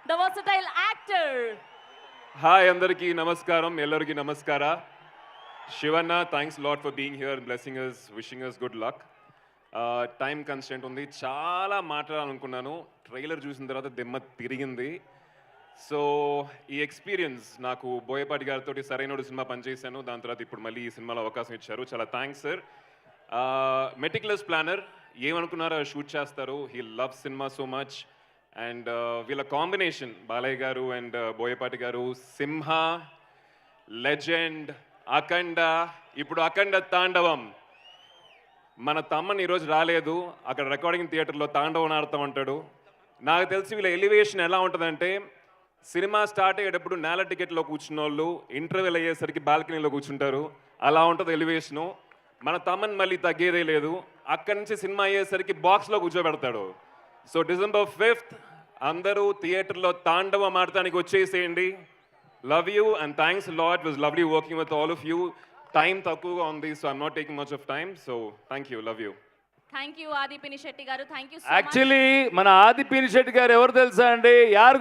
the versatile actor. Hi అందరికీ నమస్కారం, ఎల్లరికీ నమస్కార. Shivanna, thanks lot for being here, blessing us, wishing us good luck. Time constant ఉంది, చాలా మాట్లాడాలనుకున్నాను. ట్రైలర్ చూసిన తర్వాత దిమ్మ తిరిగింది. సో ఈ ఎక్స్పీరియన్స్ నాకు బోయపాటి గారితో సరైనడు సినిమా పనిచేశాను, దాని తర్వాత ఇప్పుడు మళ్ళీ ఈ సినిమాలో అవకాశం ఇచ్చారు. చాలా థ్యాంక్స్ సార్. మెటిక్యులస్ ప్లానర్, ఏమనుకున్నారో షూట్ చేస్తారు. He love cinema so much. And వీళ్ళ కాంబినేషన్ బాలయ్య గారు అండ్ బోయపాటి గారు, సింహ, లెజెండ్, అఖండ, ఇప్పుడు అఖండ తాండవం. మన తమ్మని ఈరోజు రాలేదు, అక్కడ రికార్డింగ్ థియేటర్లో తాండవం ఆడుతూ ఉంటాడు. నాకు తెలిసి వీళ్ళ ఎలివేషన్ ఎలా ఉంటుందంటే, సినిమా స్టార్ట్ అయ్యేటప్పుడు నేల టికెట్లో కూర్చున్న వాళ్ళు ఇంటర్వెల్ అయ్యేసరికి బాల్కనీలో కూర్చుంటారు. అలా ఉంటుంది ఎలివేషను. మన తమ్మని మళ్ళీ తగ్గేదే లేదు. అక్కడి నుంచి సినిమా అయ్యేసరికి బాక్స్లో కూర్చోబెడతాడు. సో December 5th అందరూ థియేటర్లో తాండవం ఆడటానికి వచ్చేసేయండి. Love you and thanks lot. It was lovely working with all of you. Time తక్కువగా ఉంది, so I'm not taking much of time. So thank you, love you. Thank you, Adi Pinisetti garu. Thank you so much. Actually మన ఆది పినిశెట్టి గారు ఎవరు తెలుసా అండి? యారు